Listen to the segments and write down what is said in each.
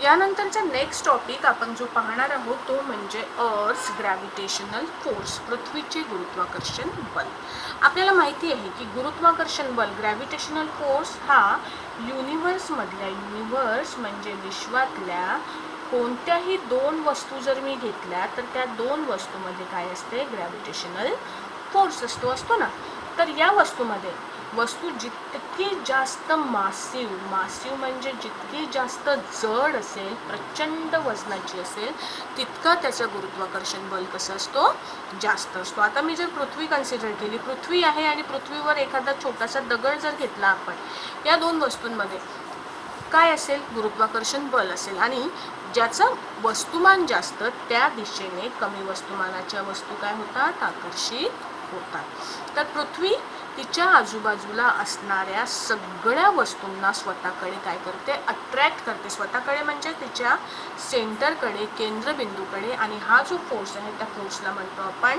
यानंतरचा next topic आपण जो पाहणार आहोत तो म्हणजे अर्थ ग्रॅव्हिटेशनल फोर्स, पृथ्वीचे गुरुत्वाकर्षण बल. आपल्याला माहिती आहे की गुरुत्वाकर्षण बल ग्रॅव्हिटेशनल फोर्स हा युनिव्हर्समधल्या, युनिव्हर्स म्हणजे विश्वातल्या कोणत्याही दोन वस्तू जर मी घेतल्या तर त्या दोन वस्तूमध्ये काय असते, ग्रॅव्हिटेशनल फोर्स असतो ना. तर या वस्तूमध्ये वस्तू जितकी जास्त मासिव म्हणजे जितकी जास्त जड असेल, प्रचंड वजनाची असेल, तितका त्याचं गुरुत्वाकर्षण बल कसं असतो, जास्त असतो. आता मी जर पृथ्वी कन्सिडर केली, पृथ्वी आहे आणि पृथ्वीवर एखादा छोटासा दगड जर घेतला आपण, या दोन वस्तूंमध्ये काय असेल, गुरुत्वाकर्षण बल असेल. आणि ज्याचं वस्तुमान जास्त त्या दिशेने कमी वस्तुमानाच्या वस्तू काय होतात, आकर्षित होतात. तर पृथ्वी तिच्या आजूबाजूला असणाऱ्या सगळ्या वस्तूंना स्वतःकडे काय करते, अट्रॅक्ट करते. स्वतःकडे म्हणजे तिच्या सेंटरकडे, केंद्रबिंदूकडे. आणि हा जो फोर्स आहे त्या फोर्सला म्हणतो आपण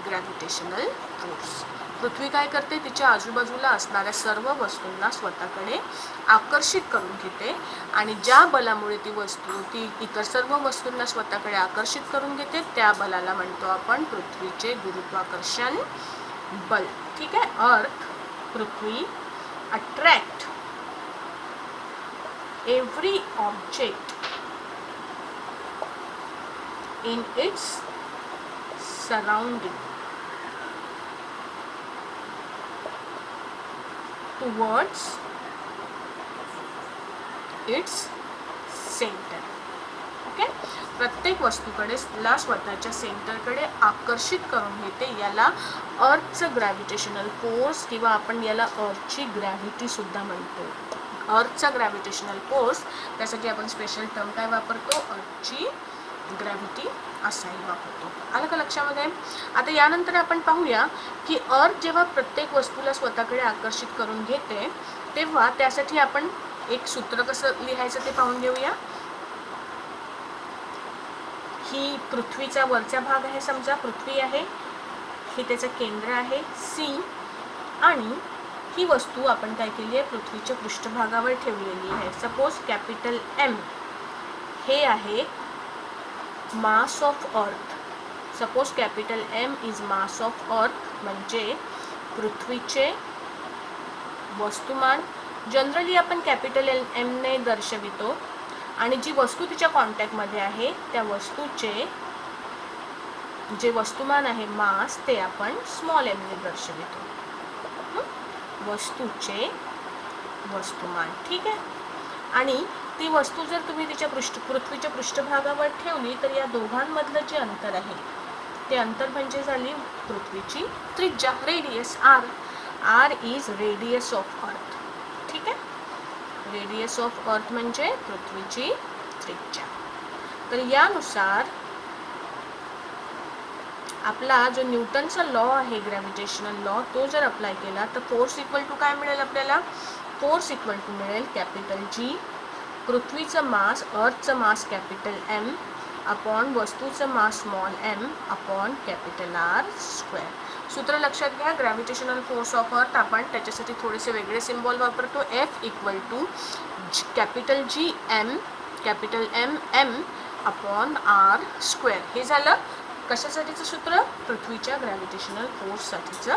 ग्रॅव्हिटेशनल फोर्स. पृथ्वी काय करते, तिच्या आजूबाजूला असणाऱ्या सर्व वस्तूंना स्वतःकडे आकर्षित करून घेते. आणि ज्या बलामुळे ती इतर सर्व वस्तूंना स्वतःकडे आकर्षित करून घेते त्या बलाला म्हणतो आपण पृथ्वीचे गुरुत्वाकर्षण बल. ठीक आहे. अर्थ, पृथ्वी attract every object in its surrounding towards its center. Okay. प्रत्येक वस्तूकडे स्वतःच्या सेंटरकडे आकर्षित करून घेते. याला अर्थचं ग्रॅव्हिटेशनल फोर्स किंवा आपण याला अर्थची ग्रॅव्हिटी सुद्धा म्हणतो. अर्थचा ग्रॅव्हिटेशनल फोर्स, त्यासाठी आपण स्पेशल टर्म काय वापरतो, अर्थची ग्रॅव्हिटी असाही वापरतो. आलं का लक्षामध्ये. आता यानंतर आपण पाहूया की अर्थ जेव्हा प्रत्येक वस्तूला स्वतःकडे आकर्षित करून घेते तेव्हा त्यासाठी आपण एक सूत्र कसं लिहायचं ते पाहून घेऊया. ही पृथ्वीचा वरचा भाग आहे, समजा पृथ्वी आहे, हे त्याचं केंद्र आहे सी. आणि ही वस्तू आपण काय केली आहे, पृथ्वीच्या पृष्ठभागावर ठेवलेली आहे. सपोज कॅपिटल एम हे आहे mass of earth. Suppose capital M is mass of earth, म्हणजे पृथ्वीचे वस्तुमान. जनरली आपण कॅपिटल एम ने दर्शवितो आणि जी वस्तू तिच्या कॉन्टॅक्टमध्ये आहे त्या वस्तूचे जे वस्तुमान आहे मास, ते आपण स्मॉल एम ने दर्शवितो. वस्तूचे वस्तुमान. ठीक आहे. आणि ती वस्तू जर तुम्ही तिच्या पृथ्वीच्या पृष्ठभागावर ठेवली तर या दोघांमधलं जे अंतर आहे ते अंतर म्हणजे झाली पृथ्वीची त्रिज्या, radius R. R is radius of earth. ठीक आहे. रेडियस ऑफ अर्थ म्हणजे पृथ्वीची त्रिज्या. तर यानुसार आपला जो न्यूटनचा लॉ आहे ग्रॅव्हिटेशनल लॉ, तो जर अप्लाय केला तर फोर्स इक्वल टू काय मिळेल आपल्याला, फोर्स इक्वल टू मिळेल कॅपिटल जी, पृथ्वीचं मास, अर्थचं मास कॅपिटल एम अपॉन वस्तूचं mass small M upon capital R square. सूत्र लक्षात घ्या. ग्रॅव्हिटेशनल फोर्स ऑफ अर्थ आपण त्याच्यासाठी थोडेसे वेगळे सिम्बॉल वापरतो. F equal to capital G M, capital M M upon R square. हे झालं कशासाठीचं सूत्र, पृथ्वीच्या ग्रॅव्हिटेशनल फोर्ससाठीचं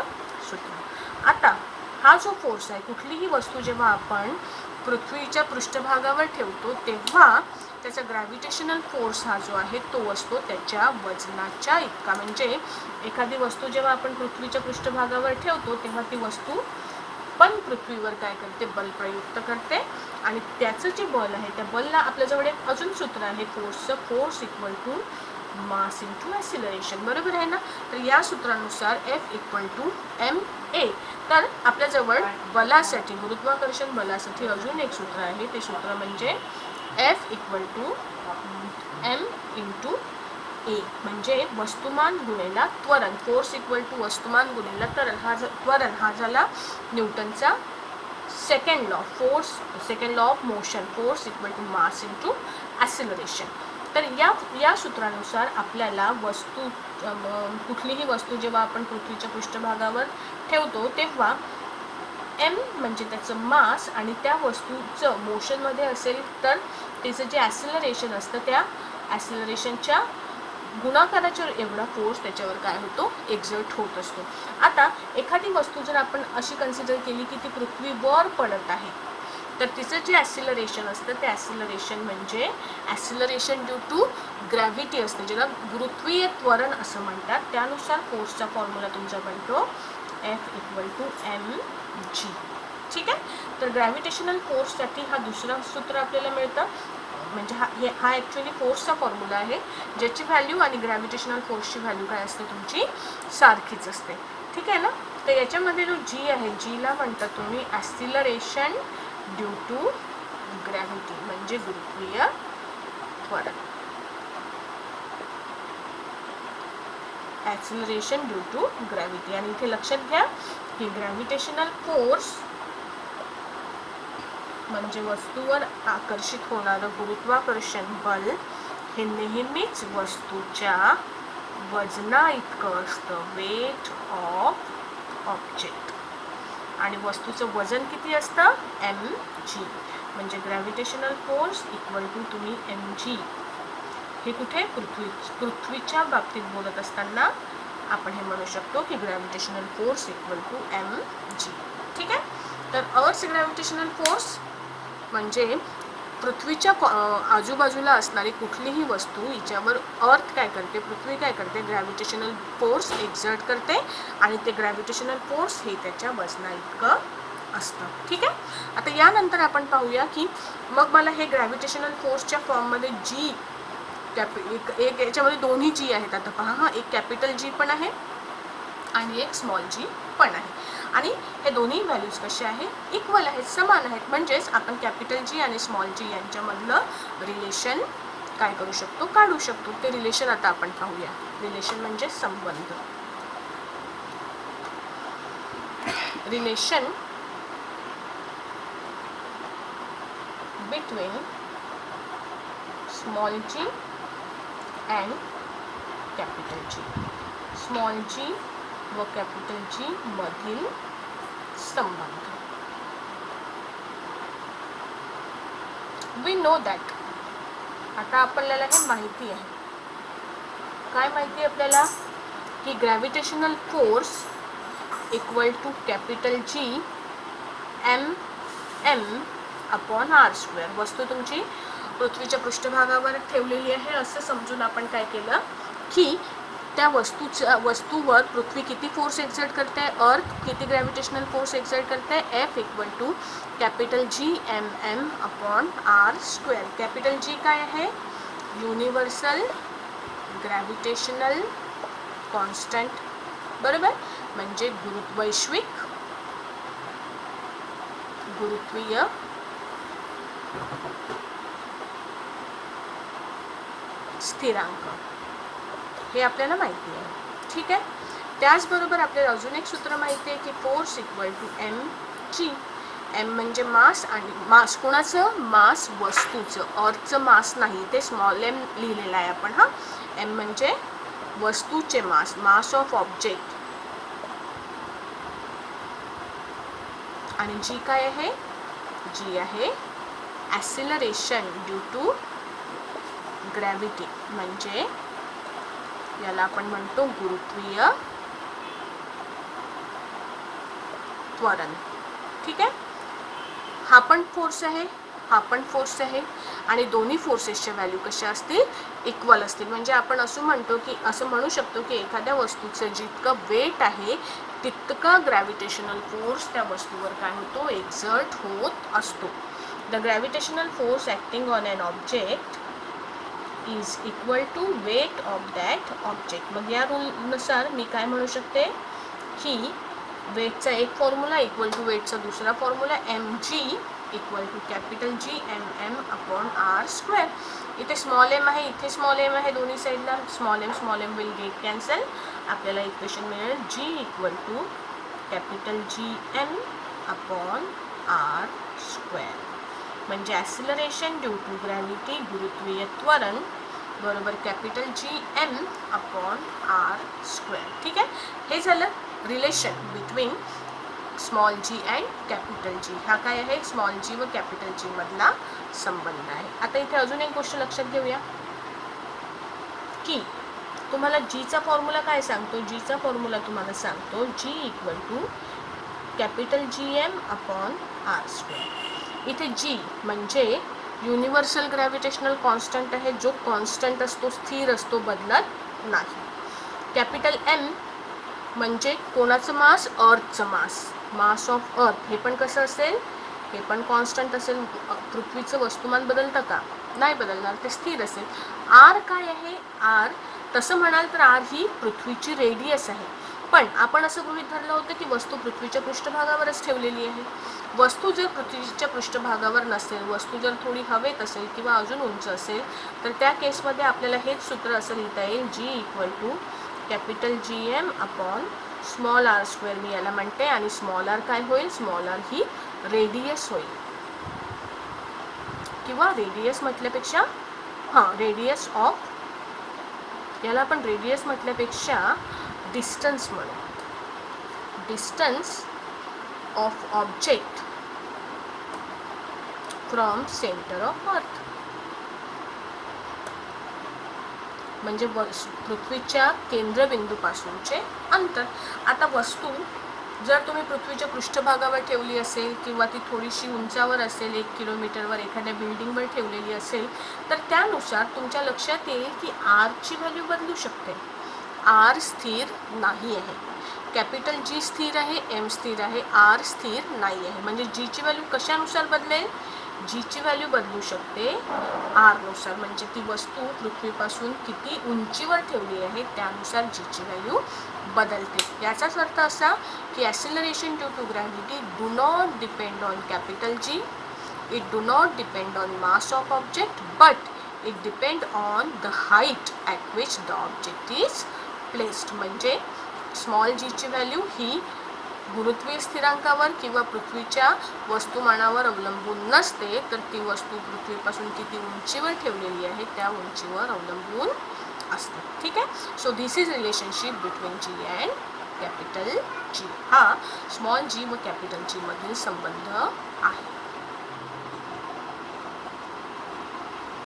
सूत्र. आता हा जो फोर्स आहे, कुठलीही वस्तू जेव्हा आपण पृथ्वीच्या पृष्ठभागावर ठेवतो तेव्हा त्याचा ग्रॅव्हिटेशनल फोर्स हा जो आहे तो असतो त्याच्या वजनाच्या इतका. म्हणजे एखादी वस्तू जेव्हा आपण पृथ्वीच्या पृष्ठभागावर ठेवतो तेव्हा ती वस्तू पण पृथ्वीवर काय करते, बल प्रयुक्त करते. आणि त्याचं जे बल आहे त्या बलला आपल्याजवळ एक अजून सूत्र आहे फोर्सचं, force equal to mass into acceleration. बरोबर आहे ना. तर या सूत्रानुसार F equal to M A. तर आपल्याजवळ बलासाठी, गुरुत्वाकर्षण बलासाठी अजून एक सूत्र आहे. ते सूत्र म्हणजे F equal to M into A, म्हणजे वस्तुमान गुणेला त्वरण. फोर्स इक्वल टू वस्तुमान गुणेला त्वरण हा झाला न्यूटनचा second law, second law of motion. Force equal to mass into acceleration. तर या सूत्रानुसार आपल्याला कुठलीही वस्तू जेव्हा आपण पृथ्वीच्या पृष्ठभागावर ठेवतो तेव्हा एम म्हणजे त्याचं मास आणि त्या वस्तूचं मोशनमध्ये असेल तर त्याचं जे ॲसिलरेशन असतं त्या ॲसिलरेशनच्या गुणाकाराच्या एवढा फोर्स त्याच्यावर काय होतो, एक्झर्ट होत असतो. आता एखादी वस्तू जर आपण अशी कन्सिडर केली की ती पृथ्वीवर पडत आहे, तर तिचं जे ॲसिलरेशन असतं ते ॲसिलरेशन म्हणजे ॲसिलरेशन ड्यू टू ग्रॅव्हिटी असते, ज्याला गुरुत्वीय त्वरण असं म्हणतात. त्यानुसार फोर्सचा फॉर्म्युला तुमचा बनतो F=mg. ठीक आहे. तर ग्रॅव्हिटेशनल फोर्ससाठी हा दुसरा सूत्र आपल्याला मिळतं, म्हणजे हा ॲक्च्युली फोर्सचा फॉर्म्युला आहे, ज्याची व्हॅल्यू आणि ग्रॅव्हिटेशनल फोर्सची व्हॅल्यू काय असते तुमची सारखीच असते. ठीक आहे ना. तर याच्यामध्ये जो जी आहे, जीला म्हणतात तुम्ही ॲसिलरेशन ड्यू टू ग्रॅव्हिटी म्हणजे गुरुत्वीय त्वरण. Acceleration due to gravity. आणि इथे लक्षात घ्या की ग्रॅव्हिटेशनल फोर्स म्हणजे वस्तूवर आकर्षित होणारं गुरुत्वाकर्षण बल हे नेहमीच वस्तूच्या वजना इतकं असतं, वेट ऑफ ऑब्जेक्ट. आणि वस्तूचं वजन किती असतं, mg. म्हणजे ग्रॅव्हिटेशनल फोर्स इक्वल टू तुम्ही mg. हे कुठे पृथ्वीच्या बाबतीत बोलत असताना आपण हे म्हणू शकतो की gravitational force equal to mg. ठीक आहे. तर अर्थ्स ग्रॅव्हिटेशनल फोर्स म्हणजे पृथ्वीच्या आजूबाजूला असणारी कुठलीही वस्तू हिच्यावर अर्थ काय करते, पृथ्वी काय करते, ग्रॅव्हिटेशनल फोर्स एक्झर्ट करते आणि ते ग्रॅव्हिटेशनल फोर्स हे त्याच्या वजना इतकं असतं. ठीक आहे. आता यानंतर आपण पाहूया की मग मला हे ग्रॅव्हिटेशनल फोर्सच्या फॉर्ममध्ये जी एक याच्यामध्ये दोन्ही जी आहेत. आता पहा हा एक कॅपिटल जी पण आहे आणि एक स्मॉल जी पण आहे. आणि हे दोन्ही व्हॅल्यूज कसे आहेत, इक्वल आहेत, समान आहेत. म्हणजेच आपण कॅपिटल जी आणि स्मॉल जी यांच्यामधलं रिलेशन काय करू शकतो, काढू शकतो. ते रिलेशन आता आपण पाहूया. रिलेशन म्हणजे संबंध. Relation between small G and capital G. Small G व कॅपिटल जी मधील संबंध. We know that. आता आपल्याला हे माहिती आहे. काय माहिती आहे आपल्याला की gravitational force equal to capital G m upon r². वस्तू तुमची पृथ्वीच्या पृष्ठभागावर ठेवलेली आहे असं समजून आपण काय केलं की त्या वस्तूवर पृथ्वी किती फोर्स एक्झर्ट करते, अर्थ किती ग्रॅव्हिटेशनल फोर्स एक्झर्ट करते, F equal to capital G m upon r². Capital G काय आहे, युनिव्हर्सल ग्रॅव्हिटेशनल कॉन्स्टंट. बरोबर. म्हणजे वैश्विक गुरुत्वीय स्थिरांक हे आपल्याला माहिती आहे. ठीक आहे. त्याचबरोबर आपल्याला अजून एक सूत्र माहिती आहे की force equal to mg. m म्हणजे मास आणि मास कोणाचं, मास वस्तूचं, अर्थचं मास नाही, ते स्मॉल m लिहिलेलं आहे आपण. हा m म्हणजे वस्तूचे मास, मास ऑफ ऑब्जेक्ट. आणि जी काय आहे, जी आहे ॲसिलरेशन ड्यू टू ग्रॅव्हिटी. म्हणजे याला आपण म्हणतो गुरुत्वीय त्वरण. ठीक आहे. हा पण फोर्स आहे, हा पण फोर्स आहे आणि दोन्ही फोर्सेसच्या व्हॅल्यू कशा असतील, इक्वल असतील. म्हणजे आपण असं म्हणू शकतो की एखाद्या वस्तूचं जितकं वेट आहे तितका ग्रॅव्हिटेशनल फोर्स त्या वस्तूवर काय होतो, एक्झर्ट होत असतो. The gravitational force acting on an object is equal to weight of that object. मग या रूलनुसार मी काय म्हणू शकते की वेटचा एक फॉर्म्युला इक्वल टू वेटचा दुसरा formula mg equal to capital G m upon r². इथे स्मॉल m आहे, इथे स्मॉल m आहे, दोन्ही साईडला small m will get cancel. आपल्याला इक्वेशन मिळेल g equal to capital G m upon r². म्हणजे ॲसिलरेशन ड्यू टू ग्रॅव्हिटी गुरुत्वीय त्वरण बरोबर capital G m upon r². ठीक आहे. हे झालं relation between small G and capital G. हा काय आहे, स्मॉल जी व कॅपिटल जी मधला संबंध आहे. आता इथे अजून एक गोष्ट लक्षात घेऊया की तुम्हाला जीचा फॉर्म्युला काय सांगतो. जीचा फॉर्म्युला तुम्हाला सांगतो G equal to capital G M upon R square. इथे जी म्हणजे युनिव्हर्सल ग्रॅव्हिटेशनल कॉन्स्टंट आहे, जो कॉन्स्टंट असतो, स्थिर असतो, बदलत नाही. कॅपिटल एम म्हणजे कोणाचं मास, अर्थचं मास, मास ऑफ अर्थ. हे पण कसं असेल, हे पण कॉन्स्टंट असेल. पृथ्वीचं वस्तुमान बदलतं का, नाही बदलणार, ते स्थिर असेल. आर काय आहे, आर तसं म्हणाल तर आर ही पृथ्वीची रेडियस आहे. पण आपण असं गृहीत धरलं होतं की वस्तू पृथ्वीच्या पृष्ठभागावरच ठेवलेली आहे. वस्तू जर पृथ्वीच्या पृष्ठभागावर नसेल, वस्तू जर थोडी हवेत असेल किंवा अजून उंच असेल, तर त्या केसमध्ये आपल्याला हेच सूत्र असं लिहिता येईल, G equal to capital G M upon small R square मी याला म्हणते. आणि स्मॉल आर काय होईल, स्मॉल आर ही रेडियस होईल, किंवा रेडियस म्हटल्यापेक्षा रेडियस ऑफ, याला आपण रेडियस म्हटल्यापेक्षा डिस्टन्स म्हणू. Distance of object from centre of earth. म्हणजे पृथ्वीच्या केंद्रबिंदूपासूनचे अंतर. आता वस्तू जर तुम्ही पृथ्वीच्या पृष्ठभागावर ठेवली असेल किंवा ती थोडीशी उंचावर असेल, 1 किलोमीटरवर एखाद्या बिल्डिंगवर ठेवलेली असेल, तर त्यानुसार तुमच्या लक्षात येईल की आरची व्हॅल्यू बदलू शकते. आर स्थिर नाही आहे. कॅपिटल जी स्थिर आहे, एम स्थिर आहे, आर स्थिर नाही आहे. म्हणजे जीची व्हॅल्यू कशानुसार बदलेल, जीची व्हॅल्यू बदलू शकते आरनुसार. म्हणजे ती वस्तू पृथ्वीपासून किती उंचीवर ठेवली आहे त्यानुसार जीची व्हॅल्यू बदलते. याचाच अर्थ असा की acceleration due to gravity do not depend on capital G, it do not depend on mass of object, but it depend on the height at which the object is placed. म्हणजे स्मॉल जीची value ही गुरुत्वीय स्थिरांकावर किंवा पृथ्वीच्या वस्तुमानावर अवलंबून नसते, तर ती वस्तू पृथ्वीपासून किती उंचीवर ठेवलेली आहे त्या उंचीवर अवलंबून असते. ठीक आहे. So this is relationship between G and capital G. हा स्मॉल जी व कॅपिटल जी मधील संबंध आहे.